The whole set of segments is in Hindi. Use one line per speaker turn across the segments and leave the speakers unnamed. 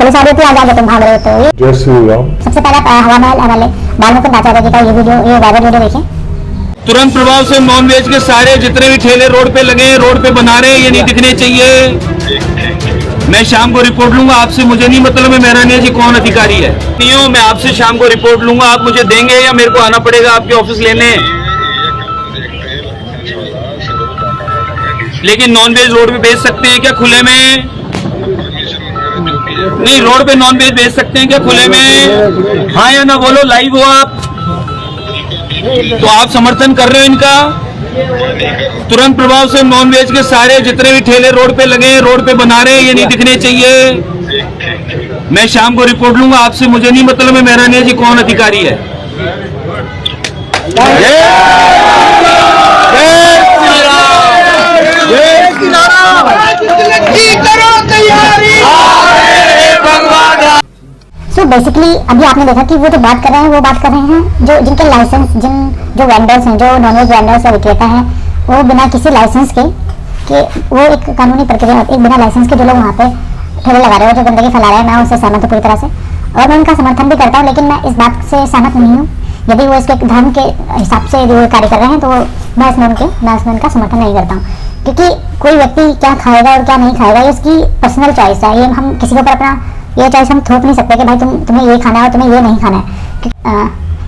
पुलिस आ रही थी, आ जाके तुम भाग रहे हो। तो
जय श्री राम।
सबसे पहले हवा महल वाले बालमुकुंद आचार्य जी का ये वायरल वीडियो देखें।
तुरंत प्रभाव से नॉन वेज के सारे जितने भी ठेले रोड पे लगे हैं, रोड पे बना रहे हैं, ये नहीं दिखने चाहिए। मैं शाम को रिपोर्ट लूंगा आपसे, मुझे नहीं मतलब है मेहरानिया जी कौन अधिकारी है। नहीं हो, मैं आपसे शाम को रिपोर्ट लूंगा। आप मुझे देंगे या मेरे को आना पड़ेगा आपके ऑफिस लेने? लेकिन नॉन वेज रोड पे बेच सकते हैं क्या खुले में? नहीं, रोड पे नॉन वेज बेच सकते हैं क्या खुले में? हाँ या ना बोलो, लाइव हो आप तो आप समर्थन कर रहे हो इनका। तुरंत प्रभाव से नॉन वेज के सारे जितने भी ठेले रोड पे लगे हैं, रोड पे बना रहे हैं, ये नहीं दिखने चाहिए। मैं शाम को रिपोर्ट लूंगा आपसे, मुझे नहीं मतलब है मेहरानिया जी कौन अधिकारी है।
सो बेसिकली अभी आपने देखा कि वो जो बात कर रहे हैं वो बात कर रहे हैं जो जिनके लाइसेंस जो वेंडर्स हैं, जो नॉनवेज वेंडर्स या विक्रेता हैं, वो बिना किसी लाइसेंस के वो एक कानूनी प्रक्रिया, एक बिना लाइसेंस के जो लोग वहाँ पे ठेले लगा रहे हो, जो गंदगी फैला रहे हैं, मैं उससे सहमत हूँ पूरी तरह से और मैं उनका समर्थन भी करता हूँ। लेकिन मैं इस बात से सहमत नहीं हूँ, यदि वो इसके धर्म के हिसाब से जो कार्य कर रहे हैं तो मैं इसमें उनका समर्थन नहीं करता हूँ। क्योंकि कोई व्यक्ति क्या खाएगा और क्या नहीं खाएगा ये उसकी पर्सनल चॉइस है। ये हम किसी के ऊपर अपना ये चॉइस हम थोप नहीं सकते कि भाई तुम्हें ये खाना है और तुम्हें ये नहीं खाना है,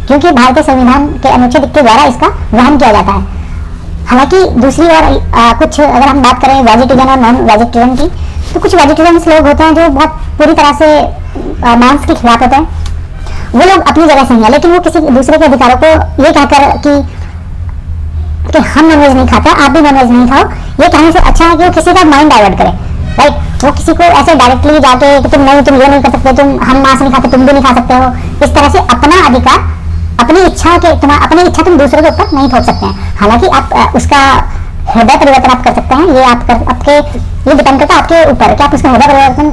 क्योंकि भारतीय संविधान के अनुच्छेद के द्वारा इसका वहन किया जाता है। हालांकि दूसरी ओर कुछ अगर हम बात करें वेजिटेरियन और नॉन वेजिटेरियन की, तो कुछ वेजिटेरियंस लोग होते हैं जो बहुत पूरी तरह से मांस के खिलाफ होते हैं। वो लोग अपनी जगह सही है, लेकिन वो किसी दूसरे के अधिकारों को ये कहकर कि हम नॉनवेज नहीं खाते, आप भी नॉनवेज नहीं खाओ, ये कहने से अच्छा है कि वो किसी का माइंड डाइवर्ट करे। राइट, वो किसी को ऐसे डायरेक्टली जाके कि तुम ये नहीं कर सकते, हम मांस नहीं खा सकते, तुम भी नहीं खा सकते हो, इस तरह से अपना अधिकार, अपनी इच्छा तुम दूसरे के ऊपर नहीं थोप सकते हैं। हालांकि आप उसका हृदय परिवर्तन आप कर सकते हैं, ये डिपेंड करता है आपके ऊपर कि आप उसका हृदय परिवर्तन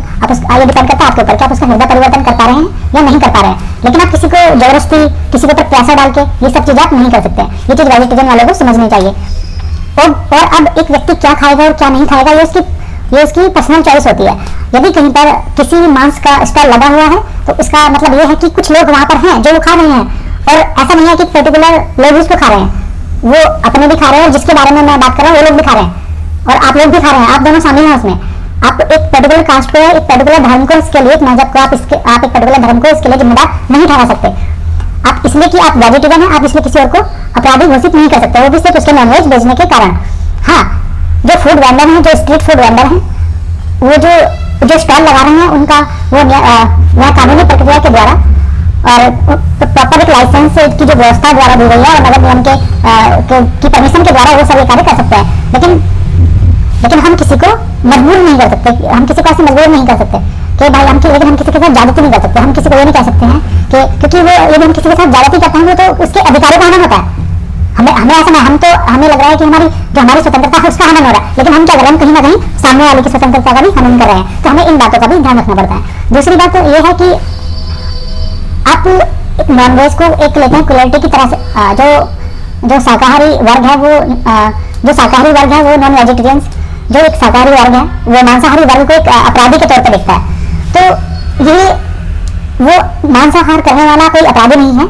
ये डिपेंड करता है आपके ऊपर कि आप उसका हृदय परिवर्तन कर पा रहे हैं या नहीं कर पा रहे हैं। लेकिन आप किसी को जबरदस्ती किसी के ऊपर पैसा डाल के ये सब चीजें आप नहीं कर सकते। ये चीज वेजिटेरियन वालों को समझनी चाहिए। और अब एक व्यक्ति क्या खाएगा और क्या नहीं खाएगा ये उसकी पर्सनल चॉइस होती है। यदि कहीं पर किसी मांस का स्टॉल लगा हुआ है तो इसका मतलब ये है कि कुछ लोग वहां पर हैं जो वो खा रहे हैं, और ऐसा नहीं है कि पर्टिकुलर लोग उसको खा रहे हैं, वो अपने भी खा रहे हैं और जिसके बारे में मैं बात कर रहा हूँ वो लोग भी खा रहे हैं और आप लोग भी खा रहे हैं, आप दोनों शामिल हैं उसमें। आप एक पर्टिकुलर कास्ट को, एक पर्टिकुलर धर्म को, इसके लिए एक मजहब को आप एक पर्टिकुलर धर्म को इसके लिए जिम्मेदार नहीं ठहरा सकते। आप इसलिए कि आप वेजिटेरियन हैं, आप इसलिए किसी और को अपराधी घोषित नहीं कर सकते, वो भी सिर्फ उसके नॉनवेज बेचने के कारण। हाँ, जो फूड वेंडर हैं, जो स्ट्रीट फूड वेंडर हैं, वो जो स्टॉल लगा रहे हैं उनका वो कानूनी प्रक्रिया के द्वारा और प्रॉपर एक लाइसेंस की जो व्यवस्था द्वारा दी गई है और नगर निगम की परमिशन के द्वारा वो सब ये कार्य कर सकते हैं। लेकिन हम किसी को मजबूर नहीं कर सकते, हम किसी को ऐसे मजबूर नहीं कर सकते कि भाई लेकिन हम किसी के साथ ज्यादती नहीं कर सकते। हम किसी को ये नहीं कह सकते हैं कि क्योंकि वो यदि हम किसी के साथ ज्यादती करते हैं तो उसके अधिकारों का हनन होता है। हमें ऐसा नहीं, हमें लग रहा है कि हमारी स्वतंत्रता है उसका हनन हो रहा है, लेकिन हम क्या कर रहे हैं, कहीं ना कहीं सामने वाले की स्वतंत्रता का भी हनन कर रहे हैं। तो हमें इन बातों का भी ध्यान रखना पड़ता है। दूसरी बात तो ये है कि आप नॉनवेज को एक लेते हैं क्वालिटी की तरह से। जो शाकाहारी वर्ग है वो नॉन वेजिटेरियंस, जो एक शाकाहारी वर्ग है वो मांसाहारी वर्ग को एक अपराधी के तौर पर देखता है। तो ये वो मांसाहार करने वाला कोई अपराधी नहीं है।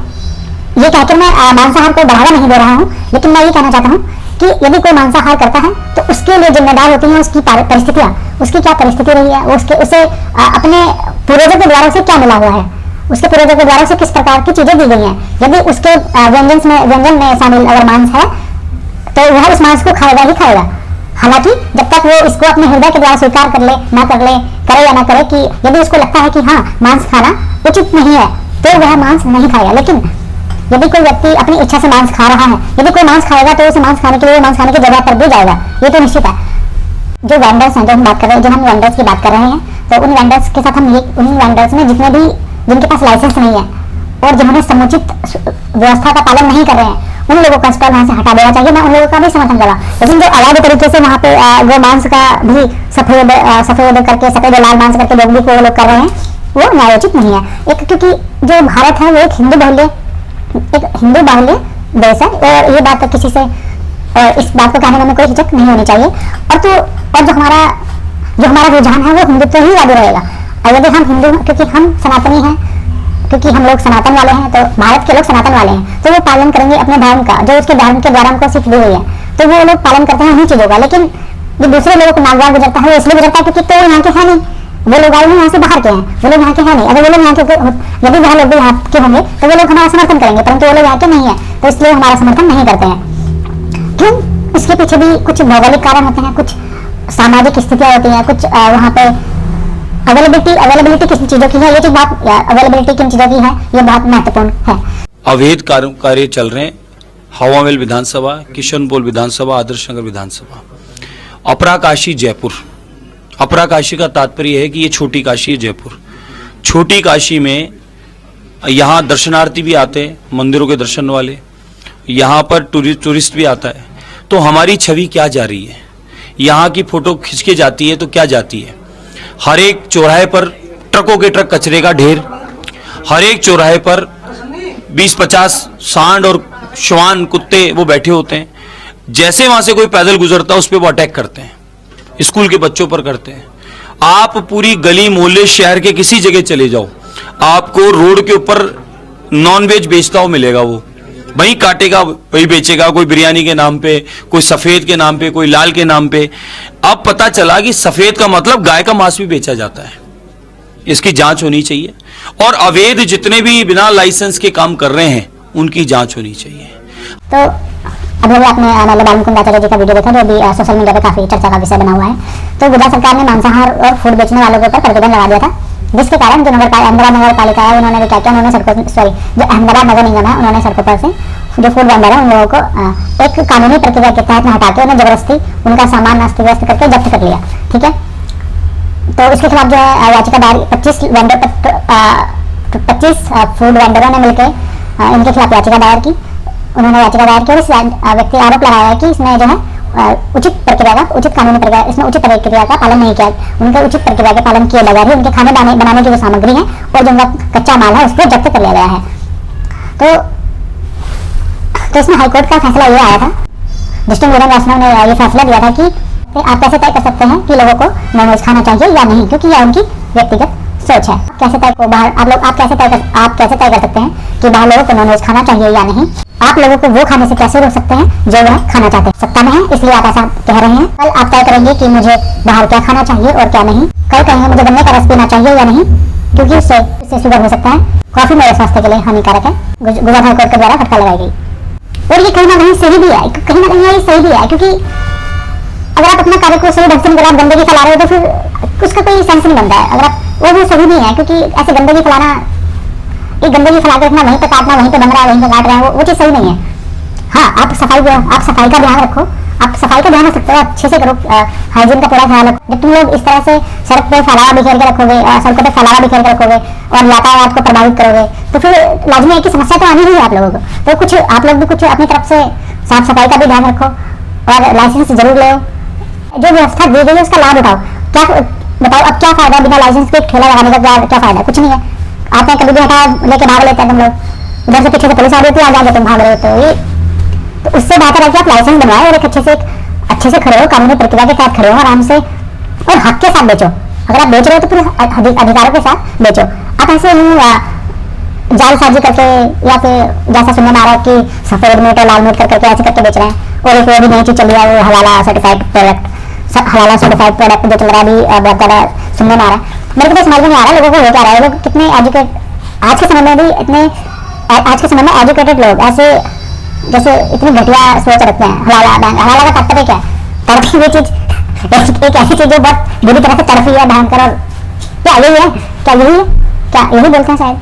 ये कहकर मैं मांसाहार को बढ़ावा नहीं दे रहा हूँ, लेकिन मैं ये कहना चाहता हूँ कि यदि कोई मांसाहार करता है तो उसके लिए जिम्मेदार होती हैं उसकी परिस्थितियाँ, उसकी क्या परिस्थिति रही है, उसे अपने पूर्वजों के द्वारा उसे क्या मिला हुआ है, उसके पूर्वजों के द्वारा उसे किस प्रकार की चीजें दी गई हैं। यदि उसके व्यंजन में शामिल अगर मांस है तो वह उस मांस को खाएगा ही खाएगा। हालांकि जब तक वो इसको अपने हृदय के द्वारा स्वीकार कर ले, ना करे या ना करे कि यदि उसको लगता है कि हाँ मांस खाना उचित नहीं है तो वह मांस नहीं खाएगा। लेकिन यदि कोई व्यक्ति अपनी इच्छा से मांस खा रहा है, यदि कोई मांस खाएगा तो उसे मांस खाने के लिए मांस खाने की जगह पर भी जाएगा, ये तो निश्चित है। जो वेंडर्स हैं, जो हम बात कर रहे हैं, जो हम वेंडर्स की बात कर रहे हैं, तो उन वेंडर्स के साथ उन वेंडर्स में जिनके पास लाइसेंस नहीं है और जिन्होंने समुचित व्यवस्था का पालन नहीं कर रहे हैं, उन लोगों का स्टॉल वहाँ से हटा देना चाहिए। मैं उन लोगों का भी समर्थन कर रहा हूँ। लेकिन जो अवैध तरीके से वहाँ पे वो मांस का भी सफेद लाल मांस करके लोग भी लोग कर रहे हैं, वो न्यायोचित नहीं है। क्योंकि जो भारत है वो एक हिंदू बाहुल्य देश है और ये बात किसी से इस बात को कहने में कोई हिचक नहीं होनी चाहिए। और जो हमारा रुझान है वो हिंदुत्व ही वादी रहेगा। और यदि हम हिंदू, क्योंकि हम सनातनी हैं, क्योंकि हम लोग सनातन वाले हैं, तो भारत के लोग सनातन वाले हैं, तो वो पालन करेंगे अपने धर्म का, जो उसके धर्म के द्वारा हमको सीख दी हुई है, तो वो लोग पालन करते हैं उन्हीं चीजों का। लेकिन जो दूसरे लोगों को नागवार गुजरता है वो इसलिए गुजरता है क्योंकि तो यहाँ के है नहीं, वो लोग आए हैं यहाँ से बाहर के हैं, वो लोग यहाँ के हैं नहीं। अगर वो लोग यहाँ के, यदि वह लोग भी यहाँ के होंगे तो वो लोग हमारा समर्थन करेंगे, परंतु वो लोग यहाँ के नहीं है, तो इसलिए हमारा समर्थन नहीं करते हैं। क्यों? इसके पीछे भी कुछ भौगोलिक कारण होते हैं, कुछ सामाजिक स्थितियाँ होती हैं, कुछ वहाँ पे अवेलेबिलिटी किस चीजों की है, ये चीज बहुत, अवेलेबिलिटी किन चीजों की है ये बहुत महत्वपूर्ण है।
अवैध कार्य चल रहे हैं हवामेल विधानसभा, किशनपोल विधानसभा, आदर्श नगर विधानसभा, अपरा काशी जयपुर। अपरा काशी का तात्पर्य है कि ये छोटी काशी है जयपुर। छोटी काशी में यहाँ दर्शनार्थी भी आते हैं, मंदिरों के दर्शन वाले, यहाँ पर टूरिस्ट भी आता है। तो हमारी छवि क्या जा रही है? यहाँ की फोटो खींच के जाती है तो क्या जाती है? हर एक चौराहे पर ट्रकों के ट्रक कचरे का ढेर, हर एक चौराहे पर 20-50 सांड और श्वान कुत्ते वो बैठे होते हैं। जैसे वहां से कोई पैदल गुजरता है उस पर वो अटैक करते हैं, स्कूल के बच्चों पर करते हैं। आप पूरी गली मोहल्ले शहर के किसी जगह चले जाओ, आपको रोड के ऊपर नॉनवेज बेचता हुआ मिलेगा, वो वही काटेगा वही बेचेगा, कोई बिरयानी के नाम पे, कोई सफेद के नाम पे, कोई लाल के नाम पे। अब पता चला कि सफेद का मतलब गाय का मांस भी बेचा जाता है। इसकी जांच होनी चाहिए और अवैध जितने भी बिना लाइसेंस के काम कर रहे हैं उनकी जांच होनी चाहिए।
तो अभी आपने मतलब बालमुकुंद आचार्य जी का वीडियो देखा, जो अभी सोशल मीडिया पे काफी चर्चा का विषय बना हुआ है। तो गुजरात सरकार ने मांसाहार और फूड बेचने वालों के ऊपर प्रतिबंध लगा दिया था, जिसके कारण जो अहमदाबाद नगर पालिका है उन्होंने भी क्या किया, उन्होंने सड़कों, जो अहमदाबाद नगर निगम है उन्होंने सड़कों पर से जो फूड वेंडर है उन लोगों को एक कानूनी प्रक्रिया के तहत हटा के उन्हें जबरदस्ती उनका सामान अस्त व्यस्त करके जब्त कर लिया। ठीक है, तो इसके खिलाफ जो है याचिका दायर 25 फूड वेंडरों ने मिलकर इनके खिलाफ याचिका दायर की। उन्होंने याचिका दायर की और इस व्यक्ति आरोप लगाया है कि इसने जो है उचित कानूनी प्रक्रिया, इसमें उचित प्रक्रिया का पालन नहीं किया। उनके उचित प्रक्रिया के पालन किए बगैर ही उनके खाने बनाने की जो सामग्री है और जो उनका कच्चा माल है उसको जब्त कर लिया गया है। तो इसमें हाईकोर्ट का फैसला ये आया था, डिस्ट्रिक्ट मुरन वैष्णव ने ये फैसला दिया था कि आप कैसे तय कर सकते हैं कि लोगों को नॉनवेज खाना चाहिए या नहीं, क्योंकि यह उनकी व्यक्तिगत सोच है। कैसे तय को बाहर आप कैसे तय कर सकते हैं कि बाहर लोगों को नॉनवेज खाना चाहिए या नहीं? आप लोगों को वो खाने से कैसे रोक सकते हैं जो वह खाना चाहते हैं? सत्ता में है इसलिए आप ऐसा कह रहे हैं। कल आप तय करेंगे कि मुझे बाहर क्या खाना चाहिए और क्या नहीं। कल कहेंगे मुझे गन्ने का रस पीना चाहिए या नहीं, क्योंकि इससे शुगर हो सकता है। कॉफी मेरे स्वास्थ्य के लिए हानिकारक है। गुजरात हाईकोर्ट के द्वारा फटकार लगाई गई और ये कहीं ना कहीं सही भी है, क्योंकि अगर आप अपना कार्य को सही ढंग से नहीं, आप गंदगी फैला रहे हो तो फिर उसका कोई सेंस नहीं बनता है। अगर आप वो सही नहीं है, क्योंकि ऐसे गंदगी फैलाना, एक गंदगी फैला कर रखना, वहीं पे काटना, वहीं पे बन रहा है, वहीं पे काट रहे हैं, वो चीज सही नहीं है। हाँ, आप सफाई का ध्यान रखो, आप सफाई का ध्यान रख सकते हो, अच्छे से करो, हाइजीन का पूरा ख्याल रखो। जब तुम लोग इस तरह से सड़क पे फैलावा बिखेर के रखोगे, सड़कों पे फैलावा बिखेर के रखोगे और यातायात को प्रभावित करोगे, तो फिर लाजमी है कि समस्या तो आनी ही है आप लोगों को। तो कुछ आप लोग भी कुछ अपनी तरफ से साफ सफाई का भी ध्यान रखो और लाइसेंस जरूर लो। जो व्यवस्था दी गई है उसका लाभ उठाओ। क्या बताओ, अब क्या फायदा बिना लाइसेंस के ठेला लगाने का? क्या फायदा? कुछ नहीं है। आपने कभी भी हटा लेके भाग लेते हैं तुम लोग, उधर से पीछे से पुलिस आ रही होती है, आ जाके तुम भाग रहे होते हो। तो उससे बेहतर है कि आप लाइसेंस बनवाओ और एक अच्छे से खड़े हो, कानूनी प्रक्रिया के तहत खड़े हो, आराम से और हक के साथ बेचो। अगर आप बेच रहे हो तो फिर अधिकारों के साथ बेचो। आप ऐसे जालसाजी करके या फिर जैसा सुनने में आ रहा है कि सफेद मीट और लाल मीट करके ऐसे करके बेच रहे हैं। और एक वो भी नई चीज चली है, वो हलाला सर्टिफाइड प्रोडक्ट जो चल रहा है, अभी बहुत ज्यादा सुनने में आ रहा है। मेरे को तो समझ में नहीं आ रहा है लोगों को हो क्या रहा है। लोग कितने आज के समय में भी आज के समय में एजुकेटेड लोग ऐसे जैसे इतनी घटिया सोच रखते हैं। हलाला का तात्पर्य क्या है? तड़फी हुई चीज, एक ऐसी चीज जो बहुत बुरी तरह से तड़फी है, भयंकर, और क्या यही है? क्या यही बोलते हैं शायद।